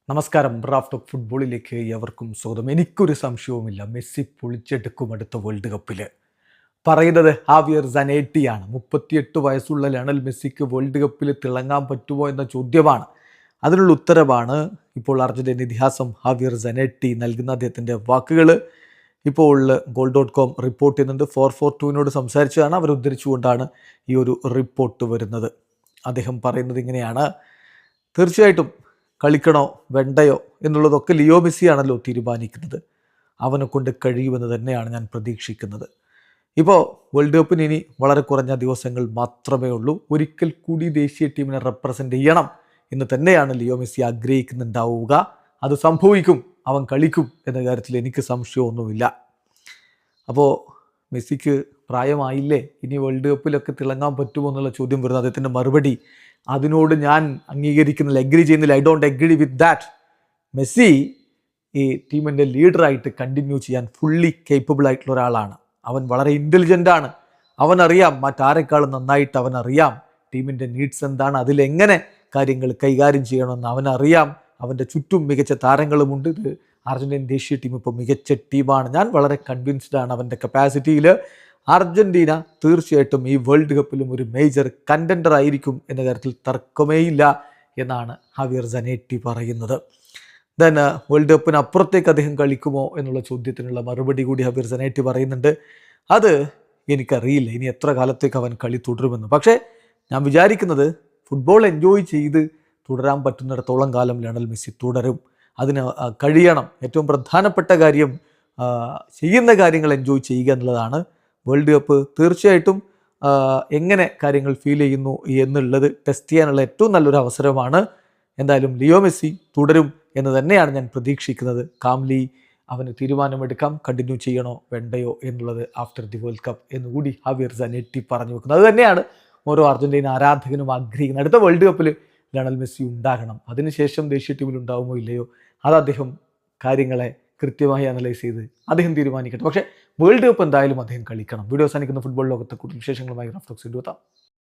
നമസ്കാരം. Raft of ഫുട്ബോളിലേക്ക് എവർക്കും സ്വാഗതം. എനിക്കൊരു സംശയവുമില്ല, മെസ്സി പൊളിച്ചെടുക്കും അടുത്ത വേൾഡ് കപ്പിൽ. പറയുന്നത് ഹാവിയർ സനേറ്റിയാണ്. 38 വയസ്സുള്ള ലയണൽ മെസ്സിക്ക് വേൾഡ് കപ്പിൽ തിളങ്ങാൻ പറ്റുമോ എന്ന ചോദ്യമാണ്. അതിനുള്ള ഉത്തരവാണ് ഇപ്പോൾ അർജന്റീന ഇതിഹാസം ഹാവിയർ സനേറ്റി നൽകുന്ന അദ്ദേഹത്തിൻ്റെ വാക്കുകൾ. ഇപ്പോൾ goal.com റിപ്പോർട്ട് ചെയ്യുന്നുണ്ട്. 442 സംസാരിച്ചതാണ്, അവർ ഉദ്ധരിച്ചുകൊണ്ടാണ് ഈ ഒരു റിപ്പോർട്ട് വരുന്നത്. അദ്ദേഹം പറയുന്നത് ഇങ്ങനെയാണ്: തീർച്ചയായിട്ടും കളിക്കണോ വേണ്ടയോ എന്നുള്ളതൊക്കെ ലിയോ മെസ്സിയാണല്ലോ തീരുമാനിക്കുന്നത്. അവനെ കൊണ്ട് കഴിയുമെന്ന് തന്നെയാണ് ഞാൻ പ്രതീക്ഷിക്കുന്നത്. ഇപ്പോൾ വേൾഡ് കപ്പിന് ഇനി വളരെ കുറഞ്ഞ ദിവസങ്ങൾ മാത്രമേ ഉള്ളൂ. ഒരിക്കൽ കൂടി ദേശീയ ടീമിനെ റെപ്രസെൻ്റ് ചെയ്യണം എന്ന് തന്നെയാണ് ലിയോ മെസ്സി ആഗ്രഹിക്കുന്നുണ്ടാവുക. അത് സംഭവിക്കും, അവൻ കളിക്കും എന്ന കാര്യത്തിൽ എനിക്ക് സംശയമൊന്നുമില്ല. അപ്പോൾ മെസ്സിക്ക് പ്രായമായില്ലേ, ഇനി വേൾഡ് കപ്പിലൊക്കെ തിളങ്ങാൻ പറ്റുമോ എന്നുള്ള ചോദ്യം വരുന്നത്. അദ്ദേഹത്തിൻ്റെ മറുപടി അതിനോട് ഞാൻ അംഗീകരിക്കുന്നില്ല, എഗ്രി ചെയ്യുന്നില്ല. I don't agree with that. Messi ഈ ടീമിൻ്റെ ലീഡറായിട്ട് കണ്ടിന്യൂ ചെയ്യാൻ ഫുള്ളി കേപ്പബിൾ ആയിട്ടുള്ള ഒരാളാണ്. അവൻ വളരെ ഇൻ്റലിജൻ്റാണ്. അവനറിയാം, മറ്റാരെക്കാളും നന്നായിട്ട് അവനറിയാം ടീമിൻ്റെ നീഡ്സ് എന്താണ്, അതിലെങ്ങനെ കാര്യങ്ങൾ കൈകാര്യം ചെയ്യണമെന്ന് അവനറിയാം. അവൻ്റെ ചുറ്റും മികച്ച താരങ്ങളുമുണ്ട്. ഇത് അർജൻറ്റീൻ ദേശീയ ടീം ഇപ്പോൾ മികച്ച ടീമാണ്. ഞാൻ വളരെ കൺവിൻസ്ഡ് ആണ് അവൻ്റെ കപ്പാസിറ്റിയിൽ. അർജൻറ്റീന തീർച്ചയായിട്ടും ഈ വേൾഡ് കപ്പിലും ഒരു മേജർ കണ്ടൻഡർ ആയിരിക്കും എന്ന കാര്യത്തിൽ തർക്കമേയില്ല എന്നാണ് ഹാവിയർ സനേറ്റി പറയുന്നത്. ദെൻ വേൾഡ് കപ്പിന് അപ്പുറത്തേക്ക് അദ്ദേഹം കളിക്കുമോ എന്നുള്ള ചോദ്യത്തിനുള്ള മറുപടി കൂടി ഹാവിയർ സനേറ്റി പറയുന്നുണ്ട്. അത് എനിക്കറിയില്ല ഇനി എത്ര കാലത്തേക്ക് അവൻ കളി തുടരുമെന്ന്. പക്ഷേ ഞാൻ വിചാരിക്കുന്നത് ഫുട്ബോൾ എൻജോയ് ചെയ്ത് തുടരാൻ പറ്റുന്നിടത്തോളം കാലം ലയണൽ മെസ്സി തുടരും. അതിന് കഴിയണം. ഏറ്റവും പ്രധാനപ്പെട്ട കാര്യം ചെയ്യുന്ന കാര്യങ്ങൾ എൻജോയ് ചെയ്യുക എന്നുള്ളതാണ്. വേൾഡ് കപ്പ് തീർച്ചയായിട്ടും എങ്ങനെ കാര്യങ്ങൾ ഫീൽ ചെയ്യുന്നു എന്നുള്ളത് ടെസ്റ്റ് ചെയ്യാനുള്ള ഏറ്റവും നല്ലൊരു അവസരമാണ്. എന്തായാലും ലിയോ മെസ്സി തുടരും എന്ന് തന്നെയാണ് ഞാൻ പ്രതീക്ഷിക്കുന്നത്. കാംലി അവന് തീരുമാനമെടുക്കാം, കണ്ടിന്യൂ ചെയ്യണോ വേണ്ടയോ എന്നുള്ളത് ആഫ്റ്റർ ദി വേൾഡ് കപ്പ് എന്നുകൂടി ഹാവിയർ സനേറ്റി പറഞ്ഞു വെക്കുന്നത്. അത് തന്നെയാണ് ഓരോ അർജന്റീന ആരാധകനും ആഗ്രഹിക്കുന്നത്. അടുത്ത വേൾഡ് കപ്പിൽ ലയണൽ മെസ്സി ഉണ്ടാകണം. അതിനുശേഷം ദേശീയ ടീമിൽ ഉണ്ടാവുമോ ഇല്ലയോ അത് അദ്ദേഹം കാര്യങ്ങളെ കൃത്യമായി അനലൈസ് ചെയ്ത് അദ്ദേഹം തീരുമാനിക്കട്ടെ. പക്ഷേ വേൾഡ് കപ്പ് എന്തായാലും അദ്ദേഹം കളിക്കണം. വീഡിയോ അവസാനിക്കുന്ന ഫുട്ബോൾ ലോകത്തെ കൂടുതൽ വിശേഷങ്ങളുമായി റാഫ്റ്റ് ടോക്സ് എത്താം.